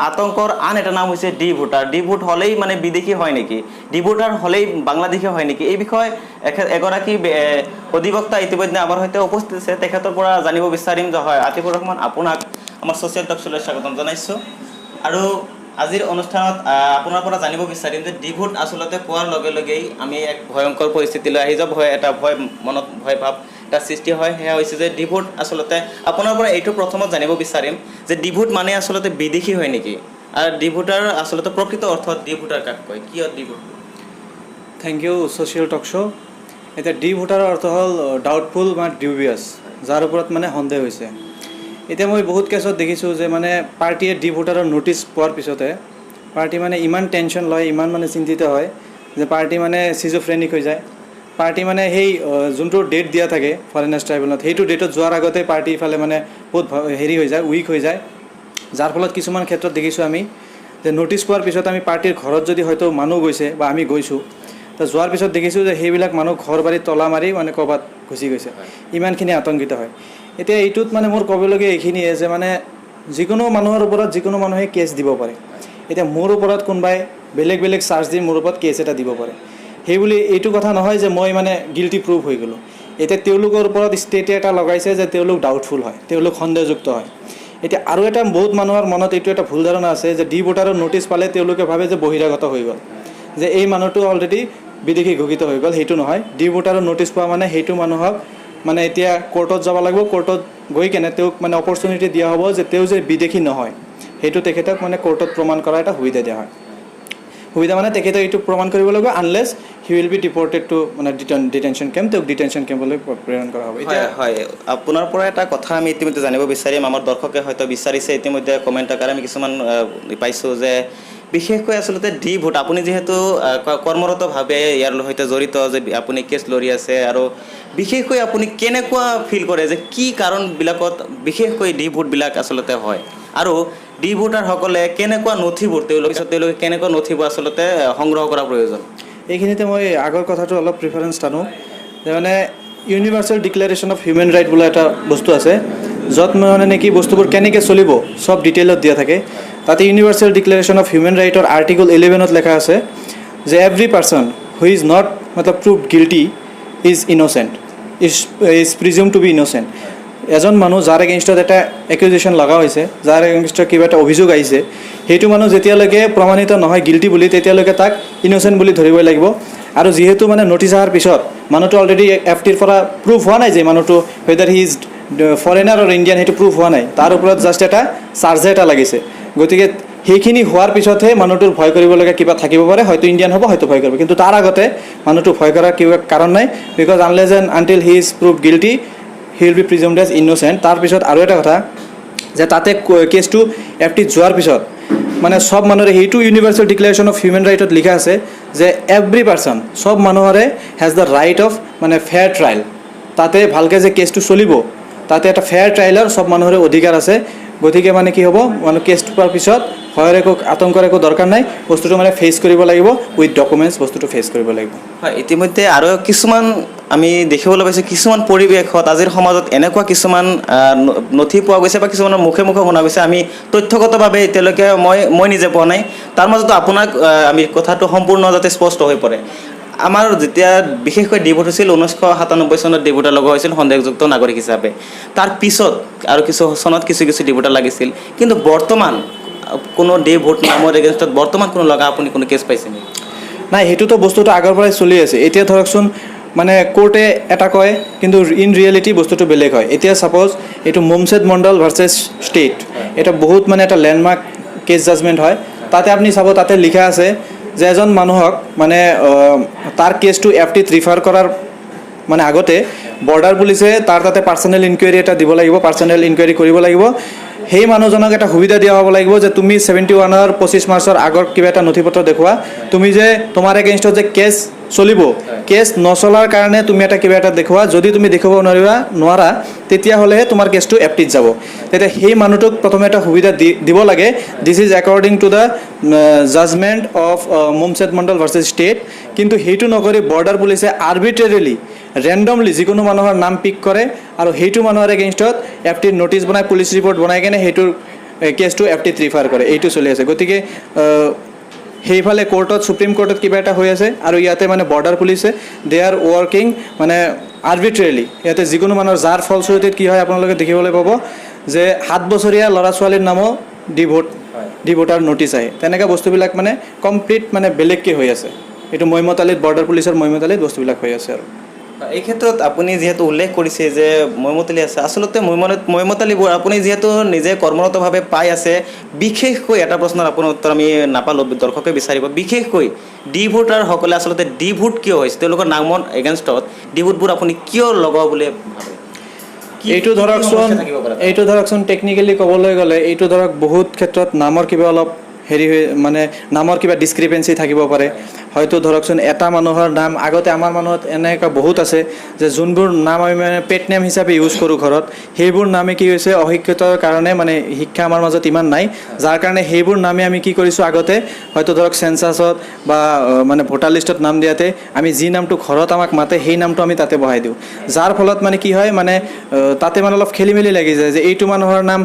আতঙ্কৰ আন এটা নাম হৈছে ডি ভোটাৰ। ডি ভোট হ'লেই মানে বিদেশী হয় নেকি, ডি ভোটাৰ হ'লেই বাংলাদেশী হয় নেকি, এই বিষয়ে এগৰাকী অধিবক্তা ইতিমধ্যে আমাৰ সৈতে উপস্থিত আছে। তেখেতৰ পৰা জানিব বিচাৰিম যে হয় আতিকুৰ ৰহমান, আপোনাক আমাৰ ছ'চিয়েল টকশ্ব'লৈ স্বাগতম জনাইছোঁ। আৰু আজিৰ অনুষ্ঠানত আপোনাৰ পৰা জানিব বিচাৰিম যে ডি ভোট আচলতে কোৱাৰ লগে লগেই আমি এক ভয়ংকৰ পৰিস্থিতিলৈ আহি যাব, এটা মনত ভয় ভাৱ এটা সৃষ্টি হয়। সেয়া হৈছে যে ডি ভোট আচলতে আপোনাৰ পৰা এইটো প্ৰথমত জানিব বিচাৰিম যে ডি ভোট মানে আচলতে বিদেশী হয় নেকি, আৰু ডি ভোটাৰ আচলতে প্ৰকৃত অৰ্থত ডি ভোটাৰ কাক কয়, কিয় D vote? Thank you social talk show'. এতিয়া ডি ভোটাৰৰ অৰ্থ হ'ল ডাউটফুল বা ডিউবিয়াছ, যাৰ ওপৰত মানে সন্দেহ হৈছে। এতিয়া মই বহুত কেছত দেখিছোঁ যে মানে পাৰ্টীয়ে ডি ভোটাৰৰ ন'টিছ পোৱাৰ পিছতে পাৰ্টী মানে ইমান টেনশ্যন লয়, ইমান মানে চিন্তিত হয় যে পাৰ্টী মানে চিজোফ্ৰেনিক হৈ যায়। পাৰ্টী মানে সেই যোনটো ডেট দিয়া থাকে ফৰেনাৰ্ছ ট্ৰাইব্যুনেলত, সেইটো ডেটত যোৱাৰ আগতে পাৰ্টী ইফালে মানে বহুত হেৰি হৈ যায়, উইক হৈ যায়। যাৰ ফলত কিছুমান ক্ষেত্ৰত দেখিছোঁ আমি যে ন'টিছ পোৱাৰ পিছত আমি পাৰ্টীৰ ঘৰত যদি হয়তো মানুহ গৈছে বা আমি গৈছোঁ, তো যোৱাৰ পিছত দেখিছোঁ যে সেইবিলাক মানুহ ঘৰ বাৰী তলা মাৰি মানে ক'ৰবাত গুচি গৈছে, ইমানখিনি আতংকিত হয়। এতিয়া এইটোত মানে মোৰ ক'বলগীয়া এইখিনিয়ে যে মানে যিকোনো মানুহৰ ওপৰত যিকোনো মানুহে কেছ দিব পাৰে। এতিয়া মোৰ ওপৰত কোনোবাই বেলেগ বেলেগ চাৰ্জ দি মোৰ ওপৰত কেছ এটা দিব পাৰে, সেইবুলি এইটো কথা নহয় যে মই মানে গিল্টি প্ৰুভ হৈ গ'লোঁ। এতিয়া তেওঁলোকৰ ওপৰত ষ্টেটে এটা লগাইছে যে তেওঁলোক ডাউটফুল হয়, তেওঁলোক সন্দেহযুক্ত হয়। এতিয়া আৰু এটা বহুত মানুহৰ মনত এইটো এটা ভুল ধাৰণা আছে যে ডি ভোটাৰৰ ন'টিছ পালে তেওঁলোকে ভাবে যে বহিৰাগত হৈ গ'ল, যে এই মানুহটো অলৰেডি বিদেশী ঘোষিত হৈ গ'ল। সেইটো নহয়, ডি ভোটাৰৰ ন'টিছ পোৱা মানে সেইটো মানুহক মানে এতিয়া কোৰ্টত যাব লাগিব, কোৰ্টত গৈ কেনে তেওঁক মানে অপৰচুনিটি দিয়া হ'ব যে তেওঁ যে বিদেশী নহয়, সেইটো তেখেতক মানে কোৰ্টত প্ৰমাণ কৰাৰ এটা সুবিধা দিয়া হয়। সুবিধা মানে তেখেতে এইটো প্ৰমাণ কৰিব লাগিব unless he will be deported to মানে ডিটেনশ্যন কেম্প, তেওঁক ডিটেনশ্যন কেম্পলৈ প্ৰেৰণ কৰা হ'ব। এতিয়া হয়, আপোনাৰ পৰা এটা কথা আমি ইতিমধ্যে জানিব বিচাৰিম, আমাৰ দৰ্শকে হয়তো বিচাৰিছে ইতিমধ্যে কমেণ্ট আকাৰে আমি কিছুমান পাইছোঁ যে বিশেষকৈ আচলতে ডি ভোট, আপুনি যিহেতু কৰ্মৰতভাৱে ইয়াৰ সৈতে জড়িত, যে আপুনি কেছ লৰি আছে, আৰু বিশেষকৈ আপুনি কেনেকুৱা ফিল কৰে যে কি কাৰণবিলাকত বিশেষকৈ ডি ভোটবিলাক আচলতে হয়, আৰু ডি ভোটাৰসকলে কেনেকুৱা নথিবোৰ তেওঁলোকে কেনেকুৱা নথিবোৰ আচলতে সংগ্ৰহ কৰা প্ৰয়োজন? এইখিনিতে মই আগৰ কথাটো অলপ প্ৰিফাৰেঞ্চ টানো যে মানে universal declaration of human right বোলা এটা বস্তু আছে, য'ত মানে নেকি বস্তুবোৰ কেনেকৈ চলিব চব ডিটেইলত দিয়া থাকে। তাতে ইউনিভাৰ্চেল ডিক্লেৰেশ্যন অফ হিউমেন ৰাইটৰ আৰ্টিকল 11ত লেখা আছে যে every person who is not মতলব proved guilty is innocent, is presume to be innocent. এজন মানুহ যাৰ এগেইনষ্টত এটা একিউজেশ্যন লগা হৈছে, যাৰ এগেইনষ্টত কিবা এটা অভিযোগ আহিছে, সেইটো মানুহ যেতিয়ালৈকে প্ৰমাণিত নহয় গিল্টি বুলি, তেতিয়ালৈকে তাক ইন'চেণ্ট বুলি ধৰিবই লাগিব। আৰু যিহেতু মানে ন'টিছ অহাৰ পিছত মানুহটো অলৰেডি এফটিৰ পৰা প্ৰুভ হোৱা নাই যে মানুহটো whether he is foreigner or Indian, সেইটো প্ৰুভ হোৱা নাই, তাৰ ওপৰত জাষ্ট এটা চাৰ্জে এটা লাগিছে। গতিকে সেইখিনি হোৱাৰ পিছতহে মানুহটোৰ ভয় কৰিবলগীয়া কিবা থাকিব পাৰে, হয়তো ইণ্ডিয়ান হ'ব, হয়তো ভয় কৰিব, কিন্তু তাৰ আগতে মানুহটো ভয় কৰাৰ কিবা কাৰণ নাই, because unless and until he is prove guilty he will be presumed as innocent. তাৰপিছত আৰু এটা কথা যে তাতে কেছটো এফটিত যোৱাৰ পিছত মানে সব মানুহৰে সেইটো ইউনিভাৰ্চেল ডিক্লেৰেশ্যন অফ হিউমেন ৰাইটত লিখা আছে যে এভৰি পাৰ্চন, সব মানুহৰে হেজ দ্য ৰাইট অফ মানে ফেয়াৰ ট্ৰায়েল। তাতে ভালকৈ যে কেছটো চলিব, তাতে এটা ফেয়াৰ ট্ৰায়েলৰ সব মানুহৰে অধিকাৰ আছে। গতিকে মানে কি হ'ব, মানে কেছটো পোৱাৰ পিছত ভয়ৰ একো আতংকৰ একো দৰকাৰ নাই, বস্তুটো মানে ফেচ কৰিব লাগিব উইথ ডকুমেণ্টছ, বস্তুটো ফেচ কৰিব লাগিব। হয়, ইতিমধ্যে আৰু কিছুমান আমি দেখিবলৈ পাইছোঁ, কিছুমান পৰিৱেশত আজিৰ সমাজত এনেকুৱা কিছুমান নথি পোৱা গৈছে বা কিছুমানৰ মুখে মুখে শুনা গৈছে, আমি তথ্যগতভাৱে এতিয়ালৈকে মই নিজে পোৱা নাই, তাৰ মাজতো আপোনাক আমি কথাটো সম্পূৰ্ণ যাতে স্পষ্ট হৈ পৰে। আমাৰ যেতিয়া বিশেষকৈ ডি ভোট হৈছিল 1997 চনত ডি ভোটাৰ লগোৱা হৈছিল সন্দেহযুক্ত নাগৰিক হিচাপে, তাৰ পিছত আৰু কিছু চনত কিছু ডি ভোটাৰ লাগিছিল, কিন্তু বৰ্তমান কোনো ডি ভোট নামৰ এগেইনষ্টত বৰ্তমান কোনো লগা আপুনি কোনো কেছ পাইছে নেকি? নাই, সেইটোতো বস্তুটো আগৰ পৰাই চলি আছে। এতিয়া ধৰকচোন মানে কোৰ্টে এটা কয়, কিন্তু ইন ৰিয়েলিটি বস্তুটো বেলেগ হয়। এতিয়া ছাপ'জ এইটো মোমছেদ মণ্ডল ভাৰ্চেছ ষ্টেট, এটা বহুত মানে এটা লেণ্ডমাৰ্ক কেছ জাজমেণ্ট হয়। তাতে আপুনি চাব, তাতে লিখা আছে যে এজন মানুহক মানে তাৰ কেছটো এফটিত ৰিফাৰ কৰাৰ মানে আগতে বৰ্ডাৰ পুলিচে তাৰ তাতে পাৰ্চনেল ইনকুৱাৰী এটা দিব লাগিব, পাৰ্চনেল ইনকুৱাৰী কৰিব লাগিব। সেই মানুহজনক এটা সুবিধা দিয়া হ'ব লাগিব যে তুমি 71 25 মাৰ্চৰ আগৰ কিবা এটা নথি পত্ৰ দেখুওৱা, তুমি যে তোমাৰ এগেইনষ্টত যে কেছ চলিব, কেছ নচলাৰ কাৰণে তুমি এটা কিবা এটা দেখুওৱা। যদি তুমি দেখুৱাব নোৱাৰা তেতিয়াহ'লেহে তোমাৰ কেছটো এফটিত যাব। তেতিয়া সেই মানুহটোক প্ৰথমে এটা সুবিধা দিব লাগে, this is according to the judgment of Moslem Mondal versus state. কিন্তু সেইটো নকৰি বৰ্ডাৰ পুলিচে আৰ্বিট্ৰেৰিলি ৰেণ্ডমলি যিকোনো মানুহৰ নাম পিক কৰে আৰু সেইটো মানুহৰ এগেইনষ্টত এফটিৰ ন'টিছ বনাই, পুলিচ ৰিপৰ্ট বনাই কেনে সেইটোৰ কেছটো FT ৰিফাৰ কৰে, এইটো চলি আছে। গতিকে সেইফালে কোৰ্টত, সুপ্ৰিম কোৰ্টত কিবা এটা হৈ আছে, আৰু ইয়াতে মানে বৰ্ডাৰ পুলিচে দে আৰ ৱৰ্কিং মানে আৰ্বিট্ৰেৰিলি। ইয়াতে যিকোনো মানুহৰ যাৰ ফলশ্ৰুতিত কি হয় আপোনালোকে দেখিবলৈ পাব যে 7 বছৰীয়া ল'ৰা ছোৱালীৰ নামো ডি ভোটাৰ নটিচ আহে। তেনেকুৱা বস্তুবিলাক মানে কমপ্লিট মানে বেলেগকৈ হৈ আছে। এইটো মইমতালিত, বৰ্ডাৰ পুলিচৰ মইমতালিত বস্তুবিলাক হৈ আছে। আৰু এই ক্ষেত্ৰত আপুনি যিহেতু উল্লেখ কৰিছে যে মইমতালি আছে, আচলতে মইমতালিবোৰ আপুনি যিহেতু নিজে কৰ্মৰতভাৱে পাই আছে, বিশেষকৈ এটা প্ৰশ্নৰ আপোনাৰ উত্তৰ আমি নাপালোঁ, দৰ্শকে বিচাৰিব, বিশেষকৈ ডি ভোটাৰসকলে আচলতে ডি ভোট কিয় হৈছে, তেওঁলোকৰ নামৰ এগেইনষ্টত ডি ভোটবোৰ আপুনি কিয় লগাব বুলি ভাবে? এইটো ধৰকচোন টেকনিকেলি ক'বলৈ গ'লে এইটো ধৰক বহুত ক্ষেত্ৰত নামৰ কিবা অলপ হেৰি মানে নামৰ কিবা ডিছক্ৰিপেঞ্চি থাকিব পাৰে। হয়তো ধৰকচোন এটা মানুহৰ নাম আগতে আমাৰ মানুহত এনেকুৱা বহুত আছে যে যোনবোৰ নাম আমি মানে পেট নেম হিচাপে ইউজ কৰোঁ ঘৰত, সেইবোৰ নামে কি হৈছে অশিক্ষিতৰ কাৰণে মানে শিক্ষা আমাৰ মাজত ইমান নাই, যাৰ কাৰণে সেইবোৰ নামে আমি কি কৰিছোঁ আগতে হয়তো ধৰক চেঞ্চাছত বা মানে ভোটাৰ লিষ্টত নাম দিয়াতে আমি যি নামটো ঘৰত আমাক মাতে সেই নামটো আমি তাতে বহাই দিওঁ, যাৰ ফলত মানে কি হয় মানে তাতে মানে অলপ খেলি মেলি লাগি যায় যে এইটো মানুহৰ নাম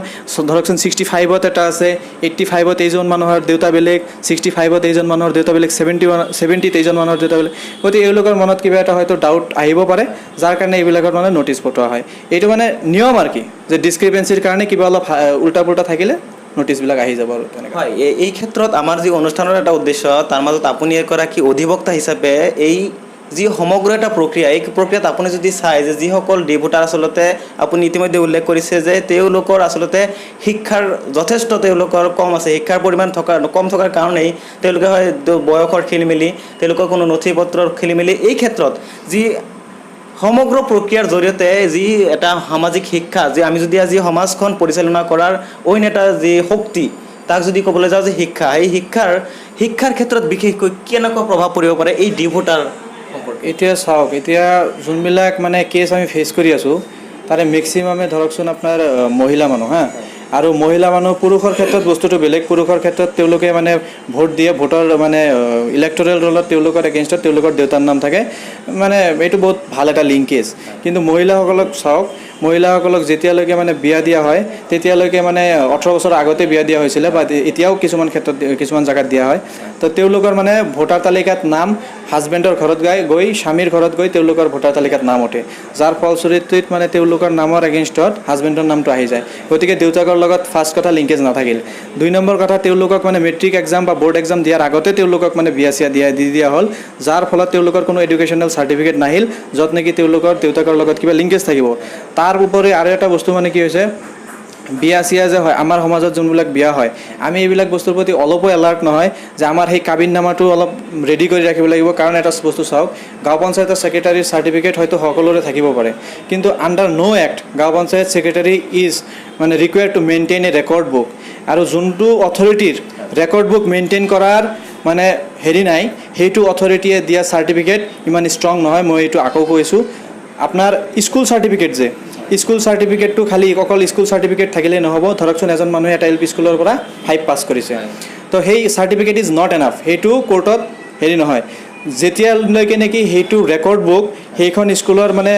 ধৰকচোন 65ত এটা আছে, 85ত এইজন মানুহৰ দেউতা বেলেগ, 65ত এইজন মানুহৰ দেউতা বেলেগ, 70ত এইজন মানুহৰ দেউতা বেলেগ। গতিকে এওঁলোকৰ মনত কিবা এটা হয়তো ডাউট আহিব পাৰে, যাৰ কাৰণে এইবিলাকত মানে নটিচ পঠোৱা হয়। এইটো মানে নিয়ম আৰু কি যে ডিছক্ৰিপেঞ্চিৰ কাৰণে কিবা অলপ উল্টা পুল্টা থাকিলে নটিচবিলাক আহি যাব। আৰু তেনেকৈ হয়, এই ক্ষেত্ৰত আমাৰ যি অনুষ্ঠানৰ এটা উদ্দেশ্য, তাৰ মাজত আপুনি এগৰাকী অধিবক্তা হিচাপে এই যি সমগ্ৰ এটা প্ৰক্ৰিয়া, এই প্ৰক্ৰিয়াত আপুনি যদি চায় যে যিসকল ডি ভোটাৰ আচলতে আপুনি ইতিমধ্যে উল্লেখ কৰিছে যে তেওঁলোকৰ আচলতে শিক্ষাৰ যথেষ্ট তেওঁলোকৰ কম আছে, শিক্ষাৰ পৰিমাণ কম থকাৰ কাৰণেই তেওঁলোকে হয় বয়সৰ খেলিমেলি, তেওঁলোকৰ কোনো নথি পত্ৰৰ খেলিমেলি, এই ক্ষেত্ৰত যি সমগ্ৰ প্ৰক্ৰিয়াৰ জৰিয়তে যি এটা সামাজিক শিক্ষা, যে আমি যদি আজি সমাজখন পৰিচালনা কৰাৰ অইন এটা যি শক্তি, তাক যদি ক'বলৈ যাওঁ যে শিক্ষা, এই শিক্ষাৰ ক্ষেত্ৰত বিশেষকৈ কেনেকুৱা প্ৰভাৱ পৰিব পাৰে এই ডি ভোটাৰ? এতিয়া চাওক, এতিয়া যোনবিলাক মানে কেছ আমি ফেচ কৰি আছোঁ তাৰে মেক্সিমামে ধৰকচোন আপোনাৰ মহিলা মানুহ হা, আৰু মহিলা মানুহ, পুৰুষৰ ক্ষেত্ৰত বস্তুটো বেলেগ। পুৰুষৰ ক্ষেত্ৰত তেওঁলোকে মানে ভোট দিয়ে, ভোটৰ মানে ইলেক্টৰেল ৰোলত তেওঁলোকৰ এগেইনষ্টত তেওঁলোকৰ দেউতাৰ নাম থাকে, মানে এইটো বহুত ভাল এটা লিংকেজ। কিন্তু মহিলাসকলক চাওক, মহিলাসকলক যেতিয়ালৈকে মানে বিয়া দিয়া হয় তেতিয়ালৈকে মানে 18 বছৰ আগতে বিয়া দিয়া হৈছিলে, বা এতিয়াও কিছুমান ক্ষেত্ৰত কিছুমান জেগাত দিয়া হয়। তো তেওঁলোকৰ মানে ভোটাৰ তালিকাত নাম হাজবেণ্ডৰ ঘৰত গৈ স্বামীৰ ঘৰত গৈ তেওঁলোকৰ ভোটাৰ তালিকাত নাম উঠে, যাৰ ফলশ্ৰুতিত মানে তেওঁলোকৰ নামৰ এগেইনষ্টত হাজবেণ্ডৰ নামটো আহি যায়। গতিকে দেউতাকৰ লগত ফাৰ্ষ্ট কথা লিংকেজ নাথাকিল। 2 নম্বৰ কথা, তেওঁলোকক মানে মেট্ৰিক এক্সাম বা বৰ্ড এক্সাম দিয়াৰ আগতে তেওঁলোকক মানে বিয়া চিয়া দি দিয়া হ'ল, যাৰ ফলত তেওঁলোকৰ কোনো এডুকেশ্যনেল চাৰ্টিফিকেট নাহিল, য'ত নেকি তেওঁলোকৰ দেউতাকৰ লগত কিবা লিংকেজ থাকিব। তাৰ উপৰি আৰু এটা বস্তু মানে কি হৈছে, বিয়া চিয়া যে হয় আমাৰ সমাজত যোনবিলাক বিয়া হয়, আমি এইবিলাক বস্তুৰ প্ৰতি অলপো এলাৰ্ট নহয় যে আমাৰ সেই কাবিন নামাটো অলপ ৰেডি কৰি ৰাখিব লাগিব। কাৰণ এটা বস্তু চাওক, গাঁও পঞ্চায়তৰ ছেক্ৰেটাৰীৰ চাৰ্টিফিকেট হয়তো সকলোৰে থাকিব পাৰে, কিন্তু আণ্ডাৰ ন' এক্ট গাঁও পঞ্চায়ত ছেক্ৰেটাৰী ইজ মানে required to maintain A record book, আৰু যোনটো অথৰিটিৰ ৰেকৰ্ড বুক মেইনটেইন কৰাৰ মানে হেৰি নাই, সেইটো অথৰিটিয়ে দিয়া চাৰ্টিফিকেট ইমান ষ্ট্ৰং নহয়। মই এইটো আকৌ কৈছোঁ, আপোনাৰ স্কুল চাৰ্টিফিকেট যে, স্কুল চাৰ্টিফিকেটটো খালি অকল স্কুল চাৰ্টিফিকেট থাকিলেই নহ'ব। ধৰকচোন এজন মানুহে এটা LP স্কুলৰ পৰা 5 পাছ কৰিছে, তো সেই চাৰ্টিফিকেট ইজ নট এনাফ, সেইটো কোৰ্টত হেৰি নহয়। যেতিয়ালৈকে নেকি সেইটো ৰেকৰ্ড বুক সেইখন স্কুলৰ মানে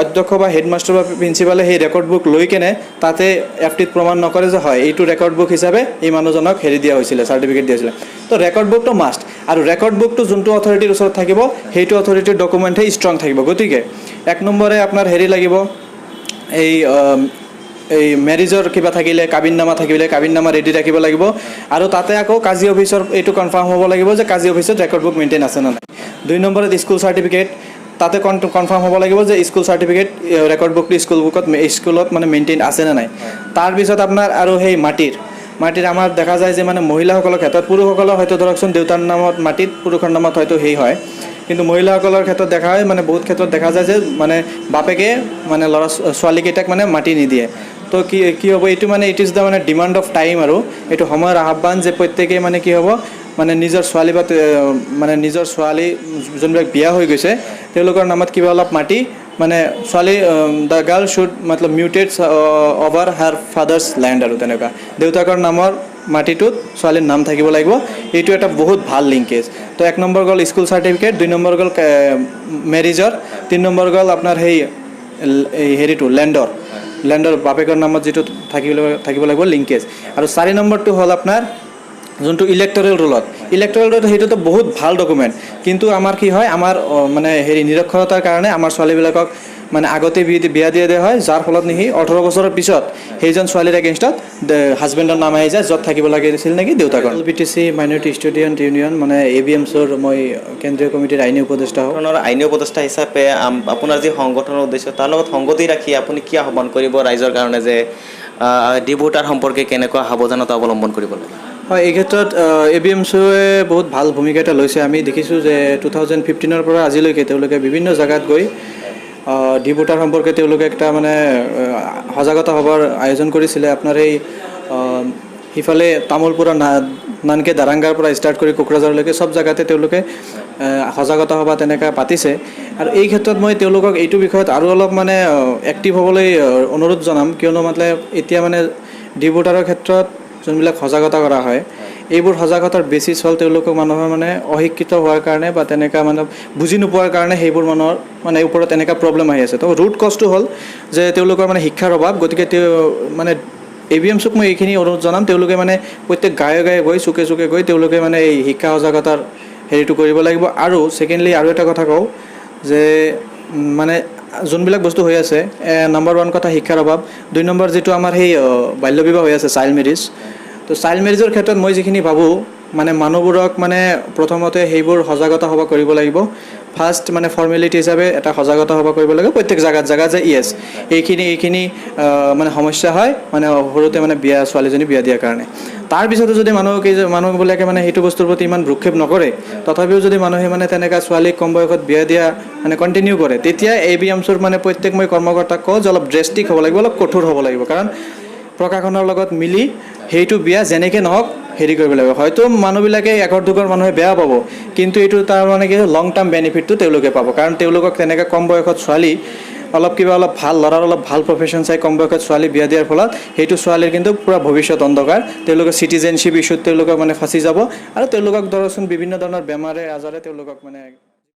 অধ্যক্ষ বা হেডমাষ্টাৰ বা প্ৰিন্সিপালে সেই ৰেকৰ্ড বুক লৈ কেনে তাতে FTত প্ৰমাণ নকৰে যে হয় এইটো ৰেকৰ্ড বুক হিচাপে এই মানুহজনক হেৰি দিয়া হৈছিলে, চাৰ্টিফিকেট দিয়া হৈছিলে, তো ৰেকৰ্ড বুকটো মাষ্ট। আৰু ৰেকৰ্ড বুকটো যোনটো অথৰিটিৰ ওচৰত থাকিব সেইটো অথৰিটিৰ ডকুমেণ্টহে ষ্ট্ৰং থাকিব। গতিকে 1 নম্বৰে আপোনাৰ হেৰি লাগিব, এই মেৰিজৰ কিবা থাকিলে, কাবিননামা থাকিলে কাবিননামা ৰেডি ৰাখিব লাগিব, আৰু তাতে আকৌ কাজী অফিচৰ এইটো কনফাৰ্ম হ'ব লাগিব যে কাজী অফিচত ৰেকৰ্ড বুক মেইনটেইন আছে নে নাই। 2 নম্বৰত স্কুল চাৰ্টিফিকেট, তাতে কনফাৰ্ম হ'ব লাগিব যে স্কুল চাৰ্টিফিকেট ৰেকৰ্ড বুকটো স্কুলত মানে মেইনটেইন আছে নে নাই। তাৰপিছত আপোনাৰ আৰু সেই মাটিৰ আমাৰ দেখা যায় যে মানে মহিলাসকলৰ ক্ষেত্ৰত, পুৰুষসকলৰ হয়তো ধৰকচোন দেউতাৰ নামত মাটিত, পুৰুষৰ নামত হয়তো সেই হয়, কিন্তু মহিলাসকলৰ ক্ষেত্ৰত দেখা হয় মানে বহুত ক্ষেত্ৰত দেখা যায় যে মানে বাপেকে মানে ল'ৰা ছোৱালীকেইটাক মানে মাটি নিদিয়ে। তো কি হ'ব, এইটো মানে ইট ইজ দ্য মানে ডিমাণ্ড অফ টাইম, আৰু এইটো সময়ৰ আহ্বান যে প্ৰত্যেকেই মানে কি হ'ব, মানে নিজৰ ছোৱালী বা মানে নিজৰ ছোৱালী যোনবিলাক বিয়া হৈ গৈছে তেওঁলোকৰ নামত কিবা অলপ মাটি, মানে ছোৱালী দ্য গাৰ্ল শুড মতলব মিউটেড অভাৰ হাৰ ফাদাৰ্ছ লেণ্ড, আৰু তেনেকুৱা দেউতাকৰ নামৰ মাটিটোত ছোৱালীৰ নাম থাকিব লাগিব। এইটো এটা বহুত ভাল লিংকেজ। তো 1 নম্বৰ গ'ল স্কুল চাৰ্টিফিকেট, 2 নম্বৰ গ'ল মেৰিজৰ, 3 নম্বৰ গ'ল আপোনাৰ হেৰিটো লেণ্ডৰ বাপেকৰ নামত যিটো থাকিব লাগিব লিংকেজ। আৰু 4 নম্বৰটো হ'ল আপোনাৰ যোনটো ইলেক্টৰেল ৰোলত সেইটোতো বহুত ভাল ডকুমেণ্ট, কিন্তু আমাৰ কি হয়, আমাৰ মানে নিৰক্ষৰতাৰ কাৰণে আমাৰ ছোৱালীবিলাকক মানে আগতে বিয়া দিয়া হয়, যাৰ ফলত নেকি 18 বছৰৰ পিছত সেইজন ছোৱালীৰ এগেইনষ্টত হাজবেণ্ডৰ নাম আহি যায়, য'ত থাকিব লাগিছিল নেকি দেউতাকৰ। LBTC মাইনৰিটি ষ্টুডেণ্ট ইউনিয়ন মানে ABMCৰ মই কেন্দ্ৰীয় কমিটিৰ আইনী উপদেষ্টা হওঁ। ধৰণৰ আইনী উপদেষ্টা হিচাপে আপোনাৰ যি সংগঠনৰ উদ্দেশ্য তাৰ লগত সংগতি ৰাখি আপুনি কি আহ্বান কৰিব ৰাইজৰ কাৰণে যে ডি ভোটাৰ সম্পৰ্কে কেনেকুৱা সাৱধানতা অৱলম্বন কৰিব লাগে? হয়, এই ক্ষেত্ৰত ABMCয়ে বহুত ভাল ভূমিকা এটা লৈছে। আমি দেখিছোঁ যে 2015 পৰা আজিলৈকে তেওঁলোকে বিভিন্ন জেগাত গৈ ডি ভোটাৰ সম্পৰ্কে তেওঁলোকে একটা মানে সজাগতা সভাৰ আয়োজন কৰিছিলে। আপোনাৰ এই সিফালে তামোলপুৰৰ নানকে দাৰাংগাৰ পৰা ষ্টাৰ্ট কৰি কোকৰাঝাৰলৈকে চব জেগাতে তেওঁলোকে সজাগতা সভা তেনেকৈ পাতিছে। আৰু এই ক্ষেত্ৰত মই তেওঁলোকক এইটো বিষয়ত আৰু অলপ মানে এক্টিভ হ'বলৈ অনুৰোধ জনাম, কিয়নো মানে এতিয়া মানে ডি ভোটাৰৰ ক্ষেত্ৰত যোনবিলাক সজাগতা কৰা হয়, এইবোৰ সজাগতাৰ বেচিছ হ'ল তেওঁলোকক মানুহৰ মানে অশিক্ষিত হোৱাৰ কাৰণে বা তেনেকুৱা মানে বুজি নোপোৱাৰ কাৰণে সেইবোৰ মানুহৰ মানে ওপৰত এনেকুৱা প্ৰব্লেম আহি আছে। তো ৰুট কজটো হ'ল যে তেওঁলোকৰ মানে শিক্ষাৰ অভাৱ। গতিকে মানে ABMCক মই এইখিনি অনুৰোধ জনাম, তেওঁলোকে মানে প্ৰত্যেক গাঁৱে গৈ চুকে গৈ তেওঁলোকে মানে এই শিক্ষা সজাগতাৰ হেৰিটো কৰিব লাগিব। আৰু ছেকেণ্ডলি আৰু এটা কথা কওঁ যে মানে যোনবিলাক বস্তু হৈ আছে, নম্বৰ 1 কথা শিক্ষাৰ অভাৱ, 2 নম্বৰ যিটো আমাৰ সেই বাল্য বিবাহ হৈ আছে চাইল্ড মেৰিজ। তো চাইল্ড মেৰিজৰ ক্ষেত্ৰত মই যিখিনি ভাবোঁ মানে মানুহবোৰক মানে প্ৰথমতে সেইবোৰ সজাগতা সভা কৰিব লাগিব। ফাৰ্ষ্ট মানে ফৰ্মেলিটি হিচাপে এটা সজাগতা সভা কৰিব লাগিব প্ৰত্যেক জেগাত যে ইয়েছ এইখিনি মানে সমস্যা হয় মানে সৰুতে মানে ছোৱালীজনী বিয়া দিয়াৰ কাৰণে। তাৰপিছতো যদি মানুহবিলাকে মানে সেইটো বস্তুৰ প্ৰতি ইমান ভ্ৰক্ষেপ নকৰে, তথাপিও যদি মানুহে মানে তেনেকুৱা ছোৱালীক কম বয়সত বিয়া দিয়া মানে কণ্টিনিউ কৰে, তেতিয়া ABMCৰ মানে প্ৰত্যেক মই কৰ্মকৰ্তাক কওঁ যে অলপ ড্ৰেষ্টিক হ'ব লাগিব, অলপ কঠোৰ হ'ব লাগিব। কাৰণ প্ৰশাসনৰ লগত মিলি সেইটো বিয়া যেনেকৈ নহওক হেৰি কৰিব লাগিব। হয়তো মানুহবিলাকে এঘৰ দুঘৰ মানুহে বেয়া পাব, কিন্তু এইটো তাৰ মানে কি লং টাৰ্ম বেনিফিটটো তেওঁলোকে পাব। কাৰণ তেওঁলোকক তেনেকৈ কম বয়সত ছোৱালী অলপ ভাল ল'ৰাৰ অলপ ভাল প্ৰফেশ্যন চাই কম বয়সত ছোৱালী বিয়া দিয়াৰ ফলত সেইটো ছোৱালীৰ কিন্তু পূৰা ভৱিষ্যত অন্ধকাৰ। তেওঁলোকৰ চিটিজেনশ্বিপ ইছ্যুত তেওঁলোকক মানে ফাঁচি যাব, আৰু তেওঁলোকক ধৰকচোন বিভিন্ন ধৰণৰ বেমাৰে আজাৰে তেওঁলোকক মানে